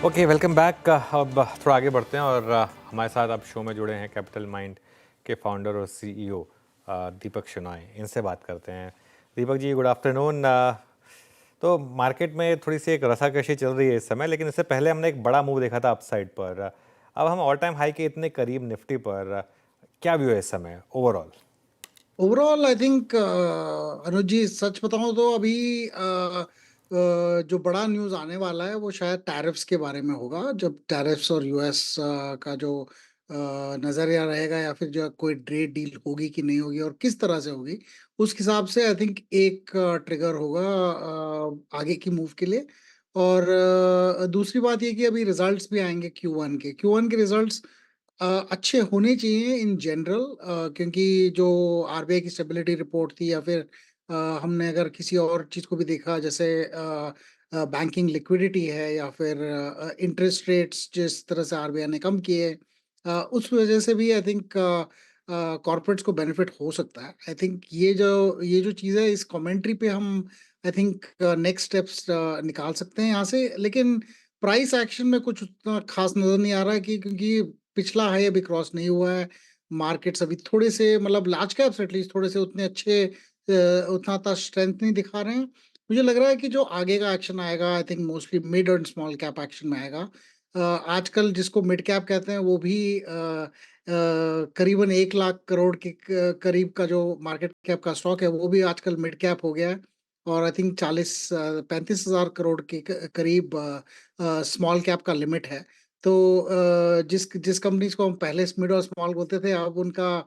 Okay, welcome back. अब थोड़ा आगे बढ़ते हैं और हमारे साथ अब शो में जुड़े हैं कैपिटल माइंड के फाउंडर और सीईओ दीपक शेनॉय। इनसे बात करते हैं। Deepak ji, good afternoon. तो मार्केट में थोड़ी सी एक रसाकशी चल रही है इस समय, लेकिन इससे पहले हमने एक बड़ा मूव देखा था अपसाइड पर। अब हम ऑल टाइम हाई के इतने करीब निफ्टी पर। क्या व्यू है इस समय ओवरऑल? ओवरऑल आई थिंक अनुज जी, सच बताऊं तो अभी जो बड़ा न्यूज़ आने वाला है वो शायद टैरिफ्स के बारे में होगा। जब टैरिफ्स और यूएस का जो नजरिया रहेगा या फिर जो कोई ट्रेड डील होगी कि नहीं होगी और किस तरह से होगी, उस हिसाब से आई थिंक एक ट्रिगर होगा आगे की मूव के लिए। और दूसरी बात ये कि अभी रिजल्ट्स भी आएंगे क्यू वन के रिजल्ट्स अच्छे होने चाहिए इन जनरल, क्योंकि जो आरबीआई की स्टेबिलिटी रिपोर्ट थी या फिर हमने अगर किसी और चीज़ को भी देखा, जैसे बैंकिंग लिक्विडिटी है या फिर इंटरेस्ट रेट्स जिस तरह से आरबीआई ने कम किए, उस वजह से भी आई थिंक कॉर्पोरेट्स को बेनिफिट हो सकता है। आई थिंक ये जो चीज़ है, इस कमेंट्री पे हम आई थिंक नेक्स्ट स्टेप्स निकाल सकते हैं यहाँ से। लेकिन प्राइस एक्शन में कुछ उतना खास नजर नहीं आ रहा है कि क्योंकि पिछला हाई अभी क्रॉस नहीं हुआ है। मार्केट्स अभी थोड़े से मतलब लार्ज कैप्स एटलीस्ट थोड़े से उतने अच्छे उतना स्ट्रेंथ नहीं दिखा रहे हैं। मुझे लग रहा है कि जो आगे का एक्शन आएगा आई थिंक मोस्टली मिड और स्मॉल कैप एक्शन में आएगा। आजकल जिसको मिड कैप कहते हैं वो भी करीबन 1 लाख करोड़ के करीब का जो मार्केट कैप का स्टॉक है वो भी आजकल मिड कैप हो गया है। और आई थिंक 35,000 करोड़ के करीब स्मॉल कैप का लिमिट है। तो जिस जिस कंपनीज को हम पहले मिड और स्मॉल बोलते थे, अब उनका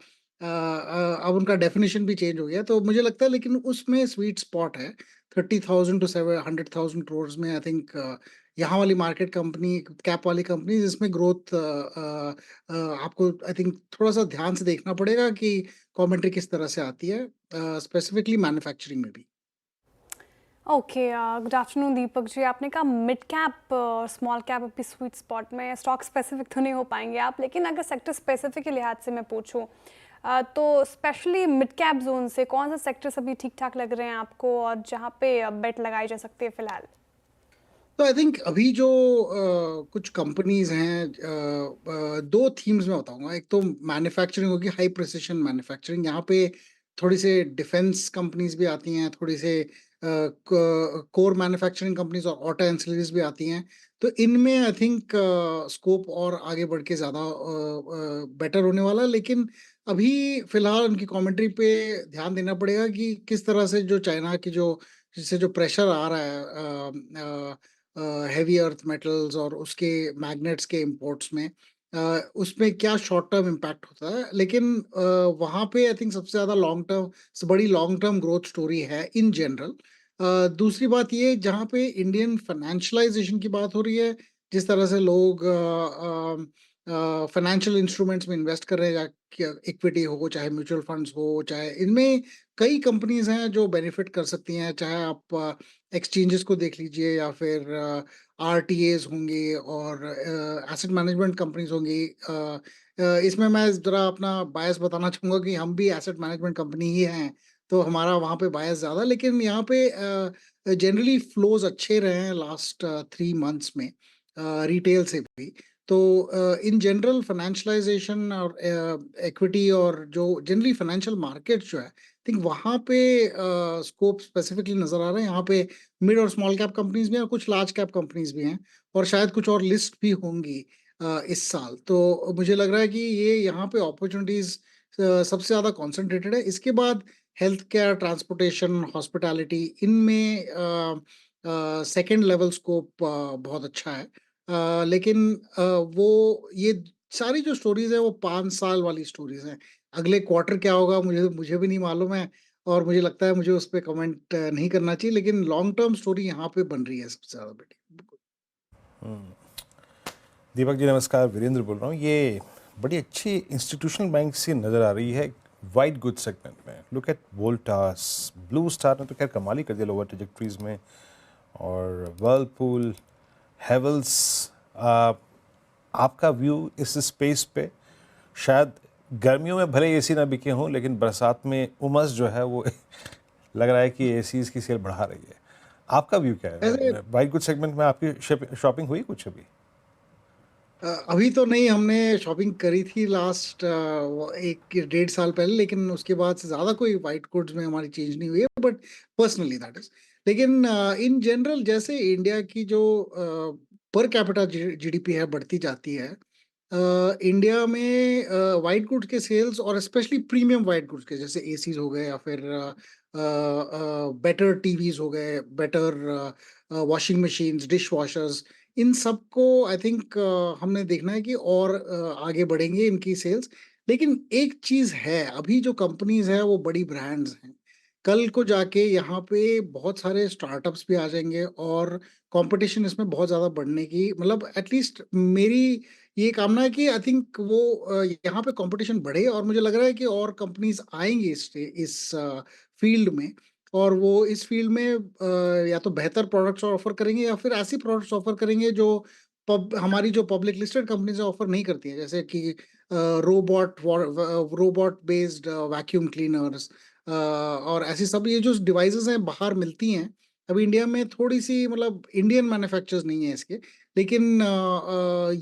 डेफिनेशन भी चेंज हो गया। तो मुझे लगता है लेकिन उसमें स्वीट स्पॉट है 30,000 to 100,000 करोड़ में। आई थिंक यहाँ वाली मार्केट कंपनी कैप वाली कंपनी जिसमें ग्रोथ आपको आई थिंक थोड़ा सा ध्यान से देखना पड़ेगा कि कमेंट्री किस तरह से आती है, स्पेसिफिकली मैन्युफैक्चरिंग में भी। Okay, good afternoon Deepak ji. आपने कहा मिड कैप और स्मॉल कैप अभी स्वीट स्पॉट में, स्टॉक स्पेसिफिक तो नहीं हो पाएंगे आप, लेकिन अगर सेक्टर स्पेसिफिक के लिहाज से मैं पूछूं तो स्पेशली मिड कैप जोन से कौन सा सेक्टर्स अभी ठीक ठाक लग रहे हैं आपको और जहां पे बेट लगाई जा सकती है फिलहाल? तो आई थिंक अभी जो कुछ कंपनीज हैं, दो थीम्स में बताऊंगा। एक तो मैन्युफैक्चरिंग होगी, हाई प्रिसिशन मैन्युफैक्चरिंग। यहाँ पे थोड़ी से डिफेंस कंपनीज भी आती हैं, थोड़ी से कोर मैन्युफैक्चरिंग कंपनीज और ऑटो एंसिलरीज भी आती हैं। तो इनमें आई थिंक स्कोप और आगे बढ़ के ज़्यादा बेटर होने वाला है। लेकिन अभी फिलहाल उनकी कमेंट्री पे ध्यान देना पड़ेगा कि किस तरह से जो चाइना की जो जिससे जो प्रेशर आ रहा है हैवी अर्थ मेटल्स और उसके मैग्नेट्स के इंपोर्ट्स में, उसमें क्या शॉर्ट टर्म इम्पैक्ट होता है। लेकिन वहाँ पे आई थिंक सबसे ज़्यादा लॉन्ग टर्म ग्रोथ स्टोरी है इन जनरल। दूसरी बात ये, जहाँ पे इंडियन फाइनेंशियलाइजेशन की बात हो रही है, जिस तरह से लोग फाइनेंशियल इंस्ट्रूमेंट्स में इन्वेस्ट कर रहे हैं, इक्विटी हो चाहे म्यूचुअल फंड्स हो, चाहे इनमें कई कंपनीज हैं जो बेनिफिट कर सकती हैं। चाहे आप एक्सचेंजेस को देख लीजिए या फिर आरटीएज होंगे और एसेट मैनेजमेंट कंपनीज होंगी। इसमें मैं जरा अपना बायस बताना चाहूंगा कि हम भी एसेट मैनेजमेंट कंपनी ही हैं, तो हमारा वहाँ पे बायस ज़्यादा। लेकिन यहाँ पे जनरली फ्लोज अच्छे रहे हैं लास्ट 3 मंथ्स में, रिटेल से भी। तो इन जनरल फाइनेंशियलाइजेशन और इक्विटी और जो जनरली फाइनेंशियल मार्केट जो है, थिंक वहाँ पे स्कोप स्पेसिफिकली नजर आ रहा है। यहाँ पे मिड और स्मॉल कैप कंपनीज भी हैं और कुछ लार्ज कैप कंपनीज भी हैं, और शायद कुछ और लिस्ट भी होंगी इस साल। तो मुझे लग रहा है कि ये यहाँ पे अपॉर्चुनिटीज सबसे ज़्यादा कॉन्सेंट्रेटेड है। इसके बाद हेल्थ केयर, ट्रांसपोर्टेशन, हॉस्पिटैलिटी, इनमें सेकेंड लेवल स्कोप बहुत अच्छा है। लेकिन वो ये सारी जो स्टोरीज है वो 5 साल वाली स्टोरीज हैं। अगले क्वार्टर क्या होगा मुझे मुझे भी नहीं मालूम है, और मुझे लगता है मुझे उस पर कमेंट नहीं करना चाहिए। लेकिन लॉन्ग टर्म स्टोरी यहाँ पे बन रही है सबसे ज्यादा बेटी, बिल्कुल। दीपक जी नमस्कार, वीरेंद्र बोल रहा हूँ। ये बड़ी अच्छी इंस्टीट्यूशनल बैंक सी नज़र आ रही है वाइट गुड सेगमेंट में। Look at Voltas, blue star ने तो खैर कमाल ही कर दिया लोअर ट्रेजेक्ट्रीज में, और वर्लपूल, हेवल्स। आपका व्यू इस स्पेस पे? शायद गर्मियों में भले एसी ना बिके हों, लेकिन बरसात में उमस जो है वो लग रहा है कि एसीज की सेल बढ़ा रही है। आपका व्यू क्या ऐसे है? वाइट गुड सेगमेंट में आपकी शॉपिंग हुई कुछ अभी? अभी तो नहीं, हमने शॉपिंग करी थी लास्ट 1 डेढ़ साल पहले, लेकिन उसके बाद से ज़्यादा कोई वाइट गुड्स में हमारी चेंज नहीं हुई है, बट पर्सनली दैट इज। लेकिन इन जनरल जैसे इंडिया की जो पर कैपिटा जीडीपी है बढ़ती जाती है, इंडिया में वाइट गुड्स के सेल्स और स्पेशली प्रीमियम वाइट गुड्स के, जैसे एसीज हो गए या फिर बेटर टीवीज हो गए, better washing machines, dishwashers, इन सबको आई थिंक हमने देखना है कि और आगे बढ़ेंगे इनकी सेल्स। लेकिन एक चीज है, अभी जो कंपनीज है वो बड़ी ब्रांड्स हैं, कल को जाके यहाँ पे बहुत सारे स्टार्टअप्स भी आ जाएंगे और कंपटीशन इसमें बहुत ज्यादा बढ़ने की, मतलब एटलीस्ट मेरी ये कामना है कि आई थिंक वो यहाँ पे कंपटीशन बढ़े, और मुझे लग रहा है कि और कंपनीज आएंगी इस फील्ड में, और वो इस फील्ड में या तो बेहतर प्रोडक्ट्स ऑफर करेंगे या फिर ऐसी प्रोडक्ट्स ऑफर करेंगे जो हमारी जो पब्लिक लिस्टेड कंपनीज ऑफर नहीं करती हैं, जैसे कि रोबोट बेस्ड वैक्यूम क्लीनर्स, और ऐसी सब ये जो डिवाइसेस हैं बाहर मिलती हैं। अभी इंडिया में थोड़ी सी, मतलब इंडियन मैन्युफैक्चरर्स नहीं है इसके, लेकिन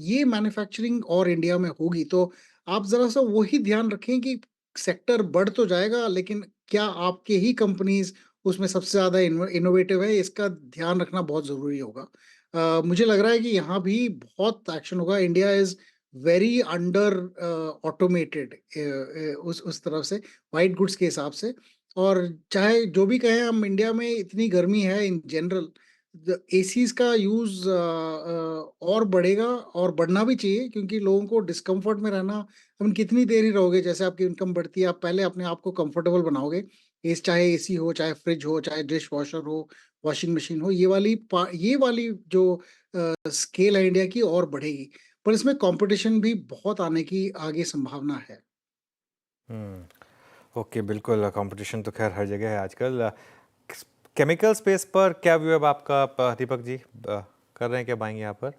ये मैन्युफैक्चरिंग और इंडिया में होगी तो आप जरा सा वही ध्यान रखें कि सेक्टर बढ़ तो जाएगा, लेकिन क्या आपके ही कंपनीज उसमें सबसे ज्यादा इनोवेटिव है, इसका ध्यान रखना बहुत जरूरी होगा। मुझे लग रहा है कि यहाँ भी बहुत एक्शन होगा। India is very under automated उस तरफ से, वाइट गुड्स के हिसाब से। और चाहे जो भी कहें हम, इंडिया में इतनी गर्मी है इन जनरल, एसीज का यूज और बढ़ेगा और बढ़ना भी चाहिए, क्योंकि लोगों को डिस्कम्फर्ट में रहना, हम कितनी देर ही रहोगे, जैसे आपकी इनकम बढ़ती है आप पहले अपने आप को कंफर्टेबल बनाओगे। इस चाहे एसी हो, चाहे फ्रिज हो, चाहे डिश वॉशर हो, वॉशिंग मशीन हो, ये वाली जो स्केल है इंडिया की और बढ़ेगी, पर इसमें कंपटीशन भी बहुत आने की आगे संभावना है। ओके, बिल्कुल कंपटीशन तो खैर हर जगह है आजकल। केमिकल स्पेस पर क्या व्यू है आपका, दीपक जी? कर रहे हैं क्या बाइंग यहाँ पर?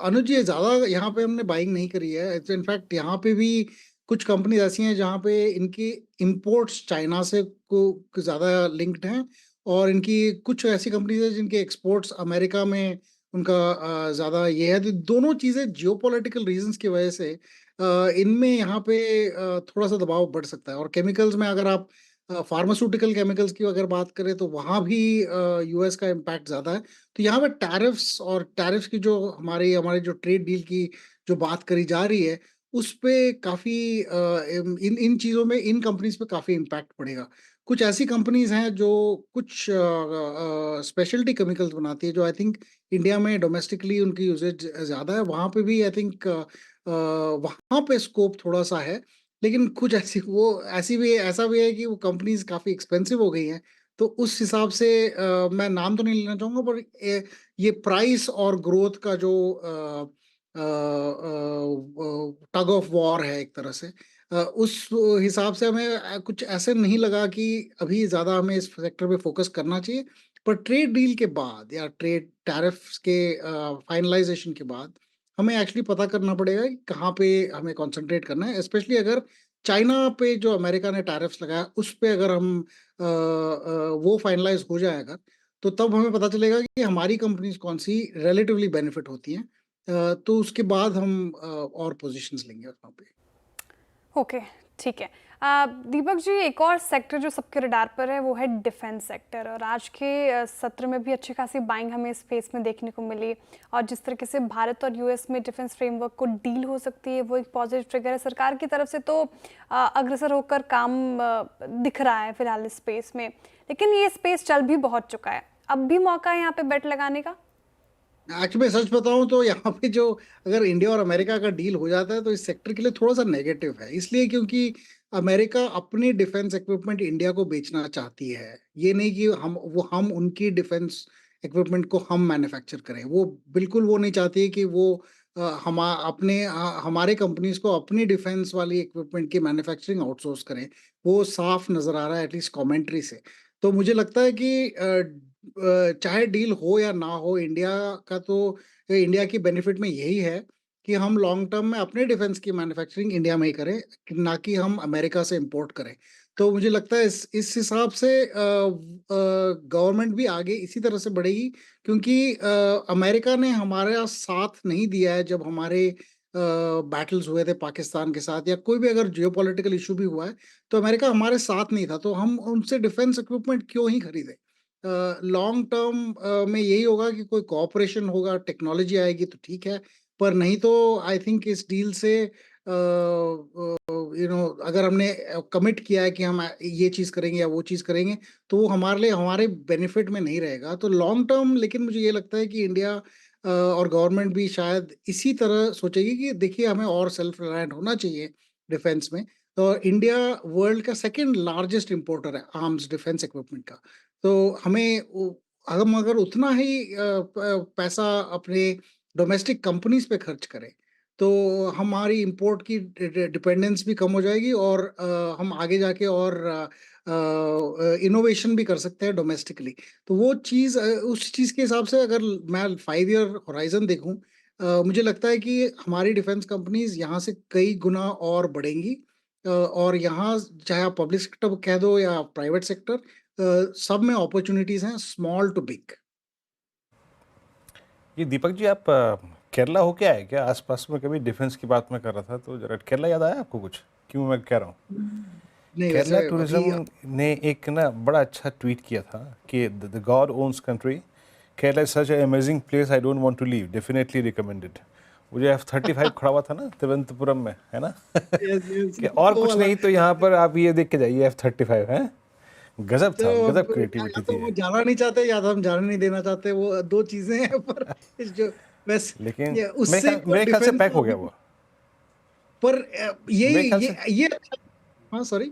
अनुज जी, ज़्यादा यहाँ पे हमने बाइंग नहीं करी है। इनफैक्ट यहाँ पे भी कुछ कंपनी ऐसी हैं जहाँ पे इनकी इंपोर्ट्स चाइना से को ज़्यादा लिंक्ड हैं, और इनकी कुछ ऐसी कंपनीज हैं जिनके एक्सपोर्ट्स अमेरिका में उनका ज़्यादा ये है। तो दोनों चीज़ें जियोपॉलिटिकल रीजंस की वजह से इनमें यहाँ पे थोड़ा सा दबाव बढ़ सकता है। और केमिकल्स में अगर आप फार्मास्यूटिकल केमिकल्स की अगर बात करें तो वहाँ भी यूएस का इम्पैक्ट ज़्यादा है। तो यहाँ पे टैरिफ्स की जो हमारे हमारे जो ट्रेड डील की जो बात करी जा रही है, उस पे काफी इन इन चीजों में इन कंपनीज पे काफी इम्पैक्ट पड़ेगा। कुछ ऐसी कंपनीज हैं जो कुछ स्पेशलिटी केमिकल्स बनाती है, जो आई थिंक इंडिया में डोमेस्टिकली उनकी यूजेज ज्यादा है, वहां पे भी आई थिंक वहां पे स्कोप थोड़ा सा है। लेकिन कुछ ऐसी भी ऐसा भी है कि वो कंपनीज काफी एक्सपेंसिव हो गई हैं। तो उस हिसाब से मैं नाम तो नहीं लेना चाहूंगा, पर ये प्राइस और ग्रोथ का जो टग ऑफ वॉर है एक तरह से, उस हिसाब से हमें कुछ ऐसे नहीं लगा कि अभी ज्यादा हमें इस सेक्टर पे फोकस करना चाहिए। पर ट्रेड डील के बाद या ट्रेड टैरिफ्स के फाइनलाइजेशन के बाद हमें एक्चुअली पता करना पड़ेगा कि कहाँ पे हमें कंसंट्रेट करना है, स्पेशली अगर चाइना पे जो अमेरिका ने टैरिफ्स लगाया उस पे अगर हम वो फाइनलाइज हो जाएगा, तो तब हमें पता चलेगा कि हमारी कंपनीज कौन सी रिलेटिवली बेनिफिट होती हैं। तो उसके बाद हम और पोजीशंस लेंगे वहाँ पे। ओके, ठीक है। दीपक जी, एक और सेक्टर जो सबके रडार पर है वो है डिफेंस सेक्टर, और आज के सत्र में भी अच्छी खासी बाइंग हमें इस स्पेस में देखने को मिली, और जिस तरीके से भारत और यूएस में डिफेंस फ्रेमवर्क को डील हो सकती है वो एक पॉजिटिव ट्रिगर है। सरकार की तरफ से तो अग्रसर होकर काम दिख रहा है फिलहाल इस स्पेस में, लेकिन ये स्पेस चल भी बहुत चुका है। अब भी मौका है यहाँ पे बेट लगाने का? एक्चुअली मैं सच बताऊं तो यहाँ पे जो अगर इंडिया और अमेरिका का डील हो जाता है तो इस सेक्टर के लिए थोड़ा सा नेगेटिव है, इसलिए क्योंकि अमेरिका अपनी डिफेंस इक्विपमेंट इंडिया को बेचना चाहती है। ये नहीं कि हम उनकी डिफेंस इक्विपमेंट को हम मैन्युफैक्चर करें, वो बिल्कुल वो नहीं चाहती है कि वो हमारे कंपनीज को अपनी डिफेंस वाली इक्विपमेंट की मैन्युफैक्चरिंग आउटसोर्स करें। वो साफ नजर आ रहा है एटलीस्ट कमेंट्री से। तो मुझे लगता है कि चाहे डील हो या ना हो, इंडिया का तो इंडिया की बेनिफिट में यही है कि हम लॉन्ग टर्म में अपने डिफेंस की मैन्युफैक्चरिंग इंडिया में ही करें, ना कि हम अमेरिका से इंपोर्ट करें। तो मुझे लगता है इस हिसाब से गवर्नमेंट भी आगे इसी तरह से बढ़ेगी, क्योंकि अमेरिका ने हमारा साथ नहीं दिया है जब हमारे बैटल्स हुए थे पाकिस्तान के साथ, या कोई भी अगर जियोपॉलिटिकल इशू भी हुआ है, तो अमेरिका हमारे साथ नहीं था, तो हम उनसे डिफेंस इक्विपमेंट क्यों ही खरीदें। लॉन्ग टर्म में यही होगा कि कोई कोऑपरेशन होगा, टेक्नोलॉजी आएगी तो ठीक है, पर नहीं तो आई थिंक इस डील से अगर हमने कमिट किया है कि हम ये चीज़ करेंगे या वो चीज़ करेंगे, तो वो हमारे लिए हमारे बेनिफिट में नहीं रहेगा। तो लॉन्ग टर्म लेकिन मुझे ये लगता है कि इंडिया और गवर्नमेंट भी शायद इसी तरह सोचेगी कि देखिए हमें और सेल्फ रिलायंट होना चाहिए डिफेंस में। तो इंडिया वर्ल्ड का सेकंड लार्जेस्ट इंपोर्टर है आर्म्स डिफेंस इक्विपमेंट का। तो हम अगर उतना ही पैसा अपने डोमेस्टिक कंपनीज पे खर्च करें, तो हमारी इंपोर्ट की डिपेंडेंस भी कम हो जाएगी, और हम आगे जाके और इनोवेशन भी कर सकते हैं डोमेस्टिकली। तो वो चीज़ उस चीज़ के हिसाब से अगर मैं 5 ईयर होराइजन देखूं, मुझे लगता है कि हमारी डिफेंस कंपनीज यहाँ से कई गुना और बढ़ेंगी। और यहाँ चाहे आप पब्लिक सेक्टर कह दो या प्राइवेट सेक्टर, सब में अपॉर्चुनिटीज हैं, स्मॉल टू बिग। ये दीपक जी, आप केरला होके आए क्या? आसपास में कभी डिफेंस की बात मैं कर रहा था तो जरा केरला याद आया आपको कुछ? क्यों मैं कह रहा हूँ, नहीं वैसे केरला अभी टूरिज्म ने एक ना बड़ा अच्छा ट्वीट किया था कि the God owns country, Kerala is such a amazing place, I don't want to leave, definitely recommended. वो जो F-35 खड़ा हुआ था ना तिरुवनंतपुरम में, है ना? यस यस कि और वो कुछ वाला। नहीं तो यहाँ पर आप ये देख के जाइए F-35 है। गजब तो था, अब गजब या क्रिएटिविटी तो थी वो ये। जाना नहीं चाहते या तो हम जाने नहीं देना चाहते, वो दो चीजें हैं। पर इस जो वैसे लेकिन उससे मेरे ख्याल से डिफेंस पैक का हो गया अभी, वो। पर मेरे ख्याल से ये अच्छा। हाँ सॉरी,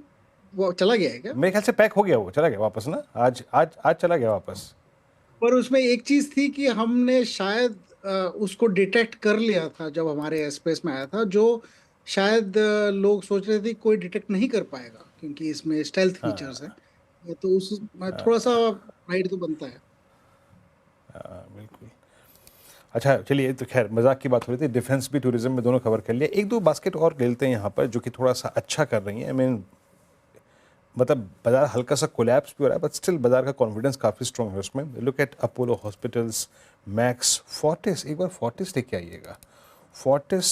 वो चला गया है क्या? मेरे ख्याल से पैक हो गया वो, चला गया वापस ना, आज आज आज चला गया वापस। पर उसमें एक चीज थी कि हमने शायद उसको डिटेक्ट कर लिया था जब हमारे एयरस्पेस में आया था, जो शायद लोग सोच रहे थे कोई डिटेक्ट नहीं कर पाएगा, क्योंकि इसमें स्टेल्थ फीचर्स हैं। तो उस थोड़ा सा प्राइड तो बनता है। हाँ, बिल्कुल। अच्छा चलिए, तो खैर मजाक की बात हो रही थी, डिफेंस भी टूरिज्म में दोनों कवर कर लिया। एक दो बास्केट और ले लेते हैं यहाँ पर जो कि थोड़ा सा अच्छा कर रही हैं। आई मीन मतलब बाजार हल्का सा कोलैप्स भी हो रहा है बट स्टिल बाजार का कॉन्फिडेंस काफ़ी स्ट्रॉन्ग है उसमें। Look at Apollo hospitals, max, Fortis, एक बार फोर्टिस लेके आइएगा। Fortis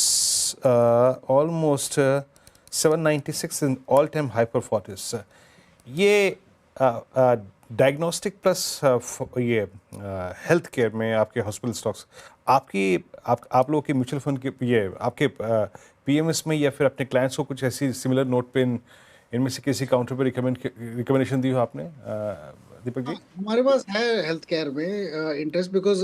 almost 796 in all time high पर फोर्टिस। ये डायग्नोस्टिक प्लस ये हेल्थ केयर में आपके हॉस्पिटल स्टॉक्स, आप लोगों के म्यूचुअल फंड के ये आपके पीएमएस में या फिर अपने क्लाइंट्स को कुछ ऐसी सिमिलर नोट पे इनमें से किसी काउंटर पे रिकमेंडेशन दी हो आपने, दीपक हाँ, जी? हमारे पास है हेल्थ केयर में इंटरेस्ट, बिकॉज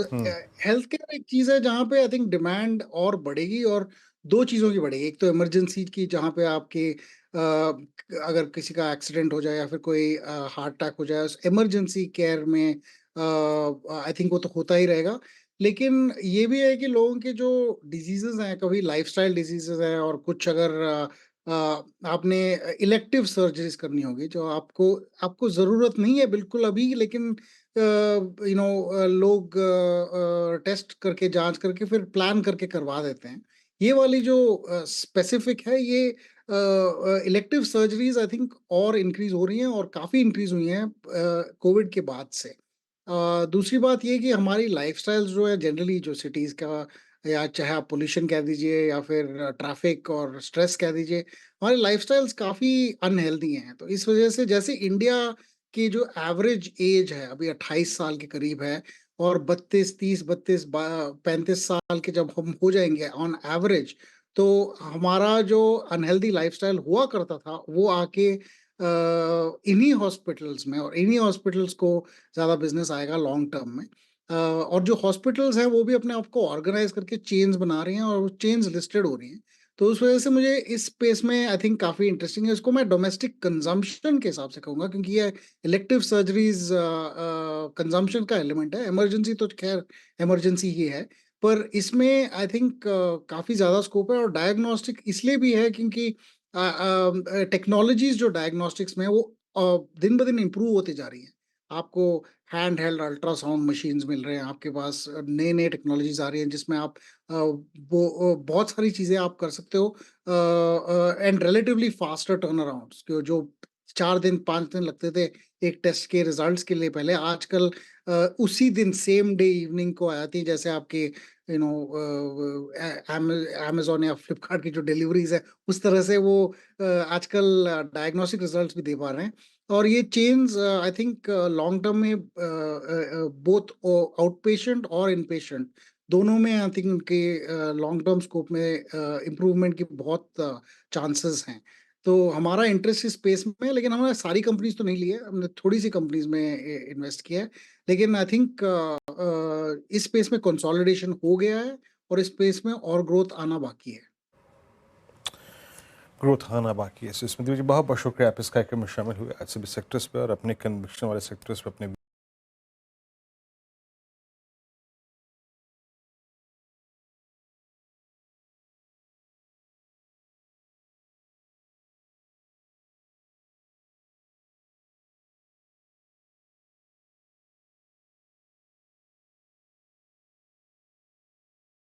हेल्थ केयर एक चीज है जहाँ पे आई थिंक डिमांड और बढ़ेगी, और दो चीजों की बढ़ेगी। एक तो इमरजेंसी की, जहाँ पे आपके अगर किसी का एक्सीडेंट हो जाए या फिर कोई हार्ट अटैक हो जाए, उस इमरजेंसी केयर में आई थिंक वो तो होता ही रहेगा। लेकिन ये भी है कि लोगों के जो डिजीजेज हैं, कभी लाइफस्टाइल डिजीजेज हैं, और कुछ अगर आपने इलेक्टिव सर्जरीज करनी होगी जो आपको आपको ज़रूरत नहीं है बिल्कुल अभी, लेकिन लोग टेस्ट करके जांच करके फिर प्लान करके करवा देते हैं। ये वाली जो स्पेसिफिक है, ये इलेक्टिव सर्जरीज आई थिंक और इंक्रीज हो रही हैं, और काफ़ी इंक्रीज हुई हैं कोविड के बाद से। दूसरी बात ये कि हमारी लाइफस्टाइल्स जो है जनरली, जो सिटीज़ का, या चाहे आप पोल्यूशन कह दीजिए या फिर ट्रैफिक और स्ट्रेस कह दीजिए, हमारे लाइफस्टाइल्स काफ़ी अनहेल्दी हैं। तो इस वजह से जैसे इंडिया की जो एवरेज एज है अभी 28 साल के करीब है, और 32 30 32 35 साल के जब हम हो जाएंगे ऑन एवरेज, तो हमारा जो अनहेल्दी लाइफस्टाइल हुआ करता था वो आके इन्हीं हॉस्पिटल्स में, और इन्हीं हॉस्पिटल्स को ज़्यादा बिजनेस आएगा लॉन्ग टर्म में। और जो हॉस्पिटल्स हैं वो भी अपने आप को ऑर्गेनाइज करके चेन्स बना रही हैं, और वो चेन्स लिस्टेड हो रही हैं। तो उस वजह से मुझे इस स्पेस में आई थिंक काफ़ी इंटरेस्टिंग है। इसको मैं डोमेस्टिक कंजम्पशन के हिसाब से कहूँगा, क्योंकि ये इलेक्टिव सर्जरीज कंजम्पशन का एलिमेंट है। इमरजेंसी तो खैर इमरजेंसी ही है, पर इसमें आई थिंक काफ़ी ज़्यादा स्कोप है। और डायग्नोस्टिक इसलिए भी है क्योंकि टेक्नोलॉजीज जो डायग्नोस्टिक्स में वो दिन ब दिन इम्प्रूव होती जा रही हैं। आपको हैंड हेल्ड अल्ट्रासाउंड मशीन्स मिल रहे हैं, आपके पास नए-नए टेक्नोलॉजीज़ आ रही हैं जिसमें आप बहुत सारी चीज़ें आप कर सकते हो and relatively faster turn arounds जो 4 दिन, 5 दिन लगते थे एक टेस्ट के रिजल्ट्स के लिए पहले, आजकल उसी दिन सेम डे इवनिंग को आ जाती है, जैसे आपके यू नो अमेज़न या फ्लिपकार्ट की जो डिलीवरीज़ है, उस तरह से वो आजकल डायग्नोस्टिक रिजल्ट्स भी दे पा रहे हैं। और ये chains I think long term में बोथ आउटपेशेंट और इनपेशेंट दोनों में आई थिंक उनके लॉन्ग टर्म स्कोप में इम्प्रूवमेंट की बहुत चांसेस हैं। तो हमारा इंटरेस्ट इस स्पेस में है, लेकिन हमने सारी कंपनीज़ तो नहीं ली है, हमने थोड़ी-सी कंपनीज़ में इन्वेस्ट किया है। लेकिन आई थिंक इस स्पेस में कंसोलिडेशन हो गया है और इस स्पेस में और ग्रोथ आना बाकी है। ग्रोथ आना बाकी है। इसमें बहुत बहुत शुक्रिया आप इस कार्यक्रम में शामिल हुए आज सभी सेक्टर्स पे और अपने कन्विक्शन वाले सेक्टर्स पे अपने